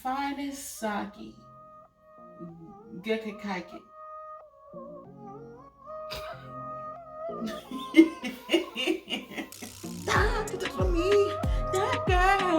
finest sake. Gekakaike. Stop it for me. That girl.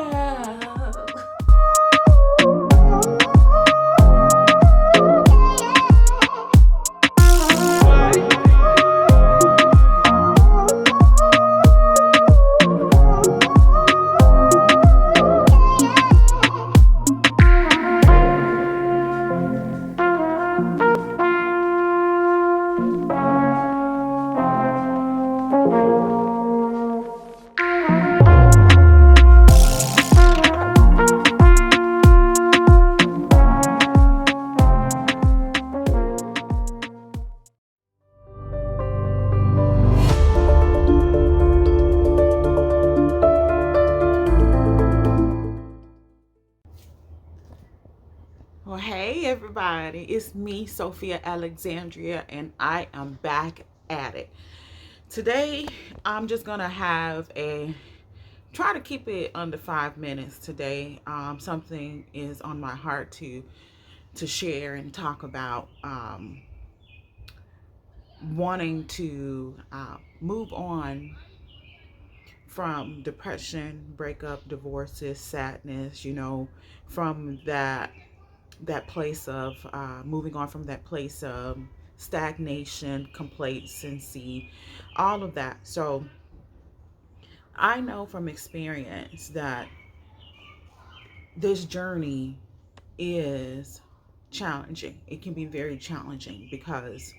Well, hey everybody, it's me, Sophia Alexandria, and I am back at it. Today, I'm just gonna try to keep it under 5 minutes today. Something is on my heart to share and talk about. Wanting to move on from depression, breakup, divorces, sadness. From that place of moving on from that place of stagnation, complacency, all of that. So I know from experience that this journey is challenging. It can be very challenging because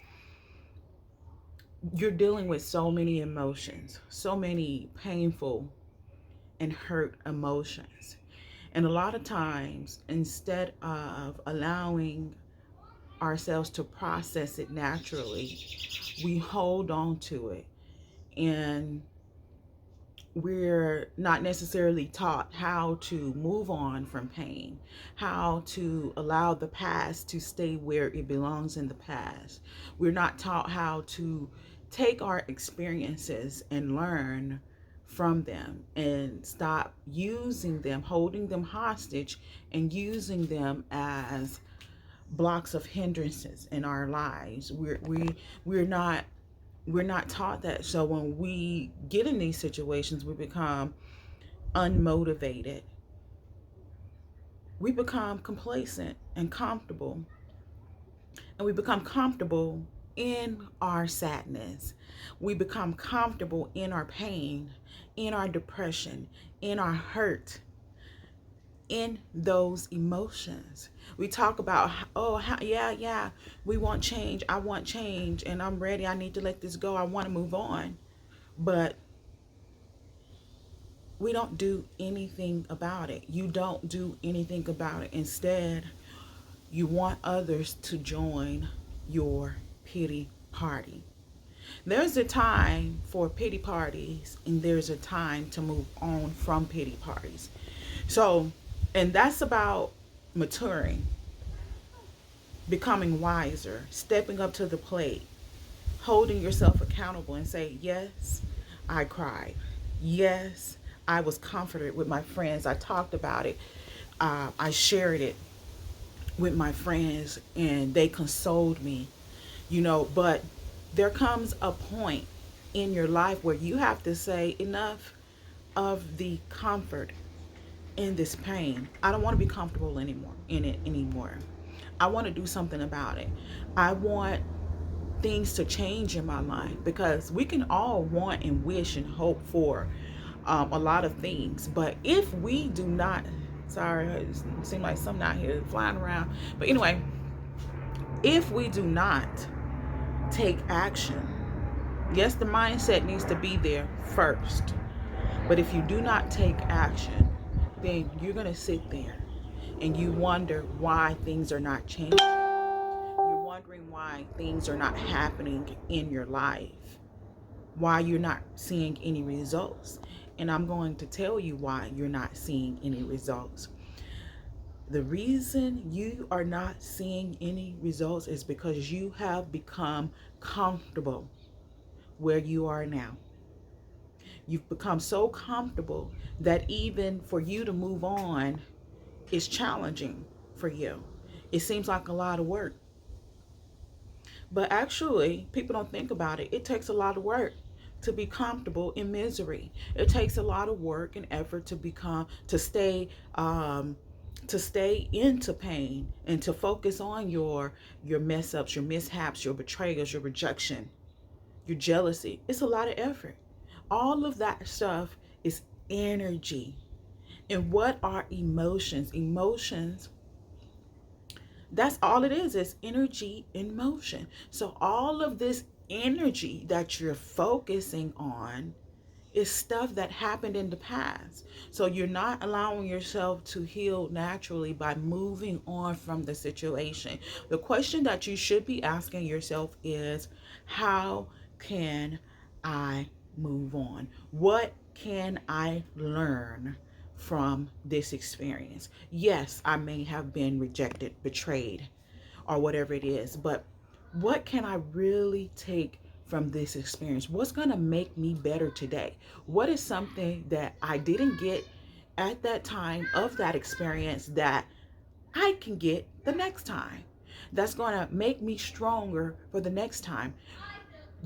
you're dealing with so many emotions, so many painful and hurt emotions. And a lot of times, instead of allowing ourselves to process it naturally, we hold on to it. And we're not necessarily taught how to move on from pain, how to allow the past to stay where it belongs in the past. We're not taught how to take our experiences and learn from them and stop using them, holding them hostage, and using them as blocks of hindrances in our lives. We're not taught that. So when we get in these situations, we become unmotivated. We become complacent and comfortable. And we become comfortable in our sadness. We become comfortable in our pain, in our depression, in our hurt, in those emotions. We talk about, oh, yeah, we want change. I want change and I'm ready. I need to let this go. I want to move on. But we don't do anything about it. You don't do anything about it. Instead, you want others to join your pity party. There's a time for pity parties, and there's a time to move on from pity parties. So, and that's about maturing, becoming wiser, stepping up to the plate, holding yourself accountable and say, yes, I cried. Yes, I was comforted with my friends. I talked about it. I shared it with my friends and they consoled me, but there comes a point in your life where you have to say enough of the comfort in this pain. I don't want to be comfortable anymore. I want to do something about it. I want things to change in my life, because we can all want and wish and hope for a lot of things, but if we do not, sorry, it seems like something out here flying around, but anyway, if we do not take action, yes, the mindset needs to be there first, but if you do not take action, then you're going to sit there and you wonder why things are not changing. You're wondering why things are not happening in your life, why you're not seeing any results. And I'm going to tell you why you're not seeing any results. The reason you are not seeing any results is because you have become comfortable where you are now. You've become so comfortable that even for you to move on, is challenging for you. It seems like a lot of work. But actually, people don't think about it. It takes a lot of work to be comfortable in misery. It takes a lot of work and effort um, to stay into pain and to focus on your mess ups, your mishaps, your betrayals, your rejection, your jealousy. It's a lot of effort. All of that stuff is energy. And what are emotions? Emotions, that's all it is energy in motion. So all of this energy that you're focusing on is stuff that happened in the past. So you're not allowing yourself to heal naturally by moving on from the situation. The question that you should be asking yourself is, how can I move on? What can I learn from this experience? Yes, I may have been rejected, betrayed, or whatever it is, but what can I really take from this experience? What's going to make me better today? What is something that I didn't get at that time of that experience that I can get the next time? That's going to make me stronger for the next time.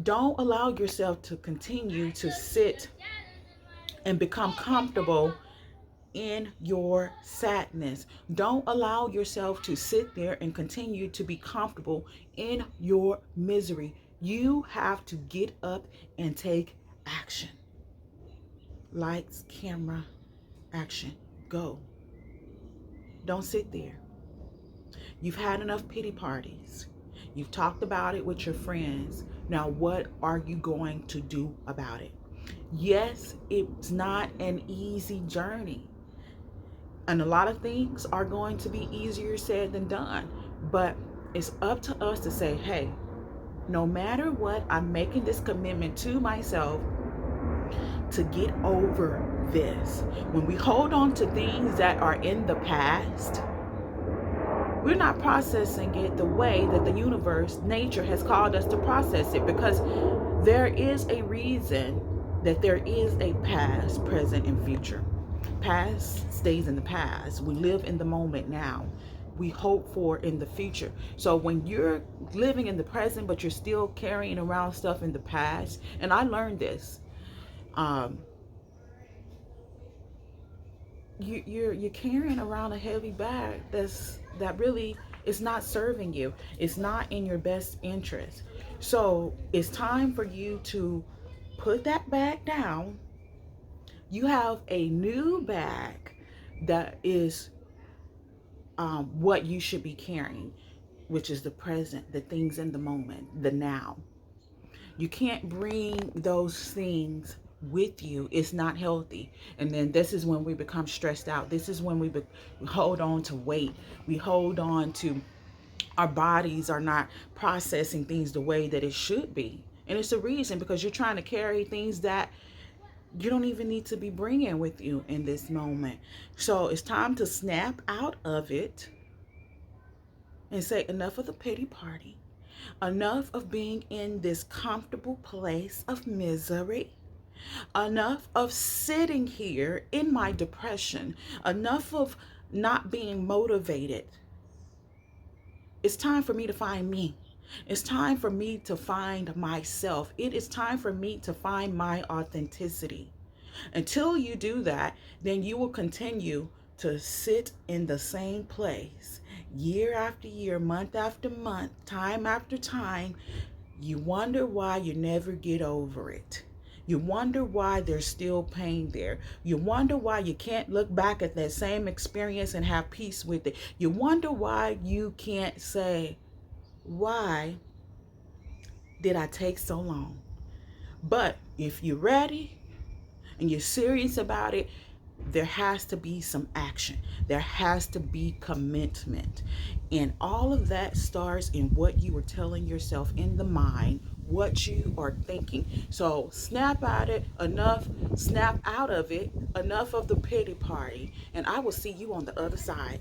Don't allow yourself to continue to sit and become comfortable in your sadness. Don't allow yourself to sit there and continue to be comfortable in your misery. You have to get up and take action. Lights, camera, action. Go. Don't sit there. You've had enough pity parties. You've talked about it with your friends. Now, what are you going to do about it? Yes, it's not an easy journey. And a lot of things are going to be easier said than done. But it's up to us to say, hey, no matter what, I'm making this commitment to myself to get over this. When we hold on to things that are in the past, we're not processing it the way that the universe, nature has called us to process it, because there is a reason that there is a past, present, and future. Past stays in the past. We live in the moment now. We hope for in the future. So when you're living in the present, but you're still carrying around stuff in the past, and I learned this, you're carrying around a heavy bag that really is not serving you. It's not in your best interest. So it's time for you to put that bag down. You have a new bag that is what you should be carrying, which is the present, the things in the moment, the now. You can't bring those things with you. It's not healthy. And then this is when we become stressed out. This is when we hold on to weight. We hold on to, our bodies are not processing things the way that it should be. And it's a reason, because you're trying to carry things that you don't even need to be bringing with you in this moment. So it's time to snap out of it and say, enough of the pity party. Enough of being in this comfortable place of misery. Enough of sitting here in my depression. Enough of not being motivated. It's time for me to find me. It's time for me to find myself. It is time for me to find my authenticity. Until you do that, then you will continue to sit in the same place year after year, month after month, time after time. You wonder why you never get over it. You wonder why there's still pain there. You wonder why you can't look back at that same experience and have peace with it. You wonder why you can't say, why did I take so long? But if you're ready and you're serious about it, there has to be some action. There has to be commitment. And all of that starts in what you are telling yourself in the mind, what you are thinking. So snap out it, snap out of it, enough of the pity party, and I will see you on the other side.